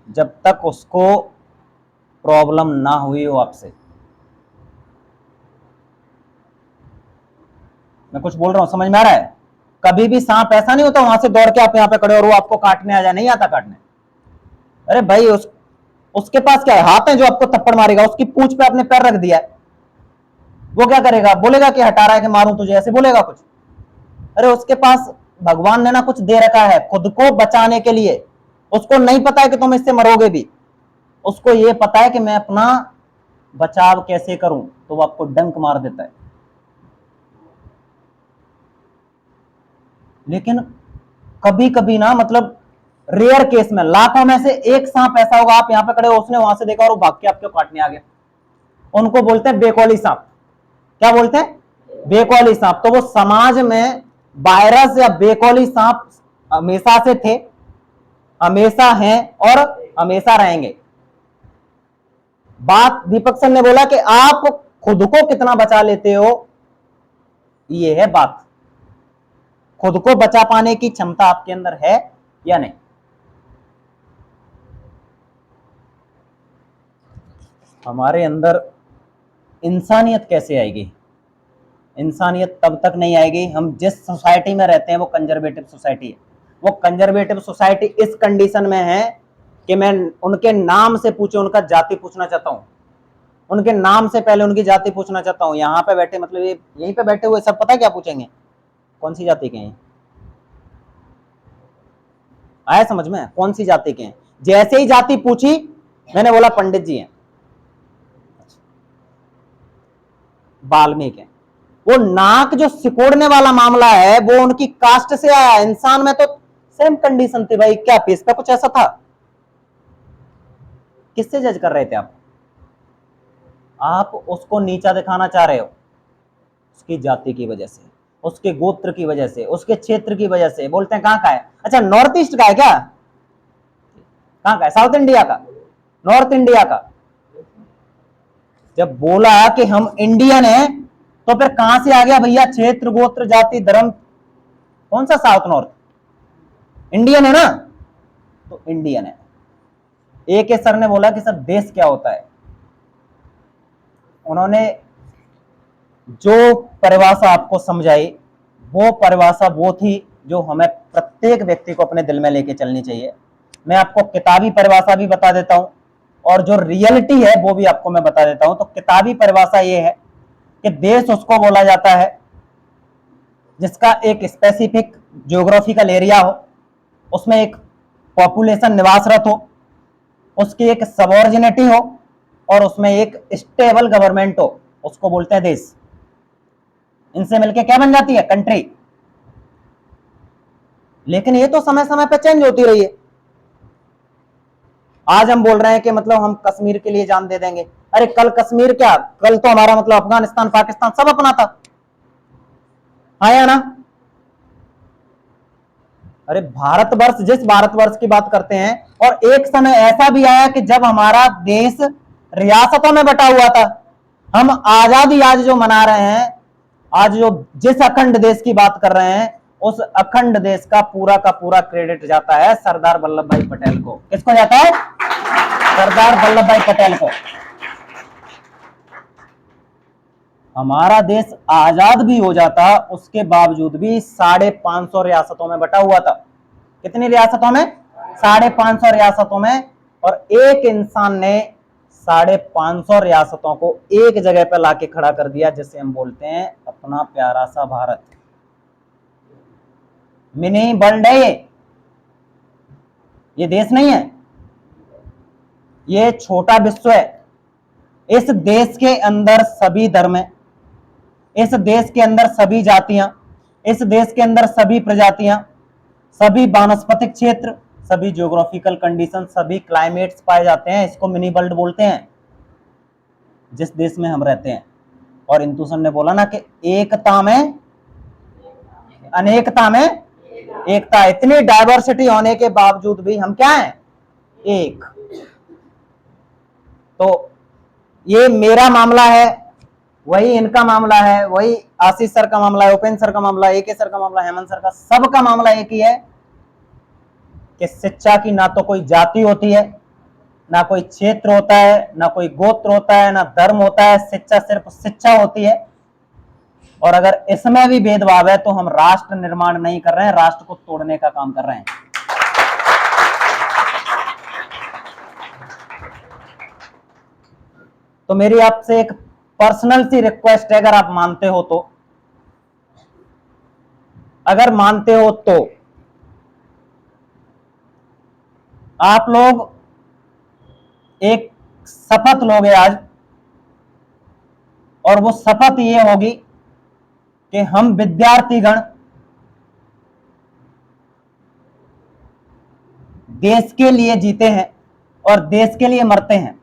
जब तक उसको प्रॉब्लम ना हुई हो आपसे। मैं कुछ बोल रहा हूं, समझ में आ रहा है? कभी भी सांप ऐसा नहीं होता वहां से दौड़ के आप यहां पे खड़े और वो आपको काटने आ जाए, नहीं आता काटने। अरे भाई उसके पास क्या है, हाथ है जो आपको थप्पड़ मारेगा। उसकी पूंछ पे आपने पैर रख दिया है, वो क्या करेगा? बोलेगा कि हटा रहा है कि मारूं तुझे, ऐसे बोलेगा कुछ? अरे उसके पास भगवान ने ना कुछ दे रखा है खुद को बचाने के लिए। उसको नहीं पता है कि तुम इससे मरोगे भी, उसको ये पता है कि मैं अपना बचाव कैसे करूं, तो वो आपको डंक मार देता है। लेकिन कभी कभी ना, मतलब रेयर केस में, लाखों में से एक सांप ऐसा होगा, आप यहां पे खड़े हो, उसने वहां से देखा और वो भाग के आपको काटने आ गया। उनको बोलते हैं बेकौली सांप। क्या बोलते हैं? बेकौली सांप। तो वो समाज में वायरस या बेकौली सांप हमेशा से थे, हमेशा हैं और हमेशा रहेंगे। बात दीपक सर ने बोला कि आप खुद को कितना बचा लेते हो, ये है बात। खुद को बचा पाने की क्षमता आपके अंदर है या नहीं? हमारे अंदर इंसानियत कैसे आएगी? इंसानियत तब तक नहीं आएगी, हम जिस सोसाइटी में रहते हैं वो कंजर्वेटिव सोसाइटी है। वो कंजर्वेटिव सोसाइटी इस कंडीशन में है कि मैं उनके नाम से पूछे उनका जाति पूछना चाहता हूं, उनके नाम से पहले उनकी जाति पूछना चाहता हूं। यहां पे बैठे, मतलब ये यहीं पे बैठे हुए सब पता है क्या पूछेंगे? कौन सी जाति के हैं? आया समझ में? कौन सी जाति के हैं? जैसे ही जाति पूछी, मैंने बोला पंडित जी हैं, वाल्मीकि हैं। वो नाक जो सिकोड़ने वाला मामला है वो उनकी कास्ट से आया। इंसान में तो सेम कंडीशन थी भाई, क्या फेस पे कुछ ऐसा था? किससे जज कर रहे थे आप? आप उसको नीचा दिखाना चाह रहे हो उसकी जाति की वजह से, उसके गोत्र की वजह से, उसके क्षेत्र की वजह से। बोलते हैं कहां का है? अच्छा, नॉर्थ ईस्ट का है क्या? कहां का है? साउथ इंडिया का? नॉर्थ इंडिया का? जब बोला कि हम इंडियन हैं, तो फिर कहां से आ गया भैया क्षेत्र, गोत्र, जाति, धर्म? कौन सा साउथ नॉर्थ? इंडियन है ना? तो इंडियन है। ए के सर ने बोला कि सर देश क्या होता है? उन्होंने जो परिभाषा आपको समझाई, वो परिभाषा वो थी जो हमें प्रत्येक व्यक्ति को अपने दिल में लेके चलनी चाहिए। मैं आपको किताबी परिभाषा भी बता देता हूं और जो रियलिटी है वो भी आपको मैं बता देता हूं। तो किताबी परिभाषा ये है कि देश उसको बोला जाता है जिसका एक स्पेसिफिक जियोग्राफिकल एरिया हो, उसमें एक पॉपुलेशन निवासरत हो, उसकी एक सबऑर्डिनेटी हो और उसमें एक स्टेबल गवर्नमेंट हो, उसको बोलते हैं देश। इनसे मिलके क्या बन जाती है? कंट्री। लेकिन ये तो समय समय पर चेंज होती रही है। आज हम बोल रहे हैं कि मतलब हम कश्मीर के लिए जान दे देंगे। अरे कल कश्मीर क्या, कल तो हमारा मतलब अफगानिस्तान, पाकिस्तान सब अपना था। हाँ या ना? अरे भारतवर्ष, जिस भारतवर्ष की बात करते हैं, और एक समय ऐसा भी आया कि जब हमारा देश रियासतों में बटा हुआ था। हम आजादी आज जो मना रहे हैं, आज जो जिस अखंड देश की बात कर रहे हैं, उस अखंड देश का पूरा क्रेडिट जाता है सरदार वल्लभ भाई पटेल को। किसको जाता है? सरदार वल्लभ भाई पटेल को। हमारा देश आजाद भी हो जाता, उसके बावजूद भी 550 रियासतों में बटा हुआ था। कितनी रियासतों में? 550 रियासतों में। और एक इंसान ने 550 रियासतों को एक जगह पर लाके खड़ा कर दिया, जिसे हम बोलते हैं अपना प्यारा सा भारत। मिनी वर्ल्ड है ये देश नहीं है, ये छोटा विश्व है। इस देश के अंदर सभी धर्म है, इस देश के अंदर सभी जातियां, इस देश के अंदर सभी प्रजातियां, सभी वानस्पतिक क्षेत्र, सभी ज्योग्राफिकल कंडीशन, सभी क्लाइमेट्स पाए जाते हैं। इसको मिनी वर्ल्ड बोलते हैं, जिस देश में हम रहते हैं। और इंतु सर ने बोला ना कि एकता में अनेकता में एकता। इतनी डाइवर्सिटी होने के बावजूद भी हम क्या हैं? एक। तो ये मेरा मामला है, वही इनका मामला है, वही आशीष सर का मामला है, उपेंद्र सर का मामला है, एके सर का मामला, हेमंत सर का, सबका मामला एक ही है कि शिक्षा की ना तो कोई जाति होती है ना कोई क्षेत्र होता है, ना कोई गोत्र होता है, ना धर्म होता है। शिक्षा सिर्फ शिक्षा होती है। और अगर इसमें भी भेदभाव है तो हम राष्ट्र निर्माण नहीं कर रहे हैं, राष्ट्र को तोड़ने का काम कर रहे हैं। तो मेरी आपसे एक पर्सनल सी रिक्वेस्ट है, अगर आप मानते हो तो, अगर मानते हो तो आप लोग एक शपथ लोगे आज, और वो शपथ ये होगी कि हम विद्यार्थीगण देश के लिए जीते हैं और देश के लिए मरते हैं।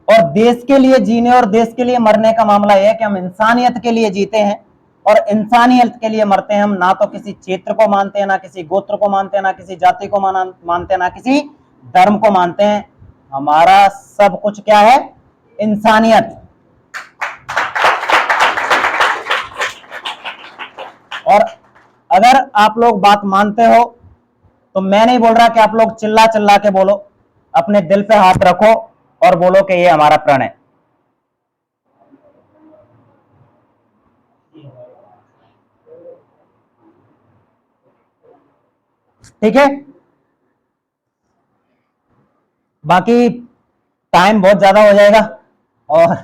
और देश के लिए जीने और देश के लिए मरने का मामला यह है कि हम इंसानियत के लिए जीते हैं और इंसानियत के लिए मरते हैं। हम ना तो किसी क्षेत्र को मानते हैं, ना किसी गोत्र को मानते हैं, ना किसी जाति को मानते हैं, ना किसी धर्म को मानते हैं। हमारा सब कुछ क्या है? इंसानियत। और अगर आप लोग बात मानते हो तो मैं नहीं बोल रहा कि आप लोग चिल्ला चिल्ला के बोलो, अपने दिल पे हाथ रखो और बोलो कि ये हमारा प्रण है। ठीक है, बाकी टाइम बहुत ज्यादा हो जाएगा और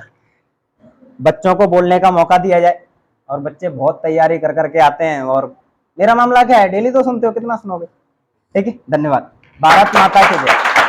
बच्चों को बोलने का मौका दिया जाए। और बच्चे बहुत तैयारी कर करके आते हैं, और मेरा मामला क्या है, डेली तो सुनते हो, कितना सुनोगे। ठीक है, धन्यवाद। भारत माता की जय।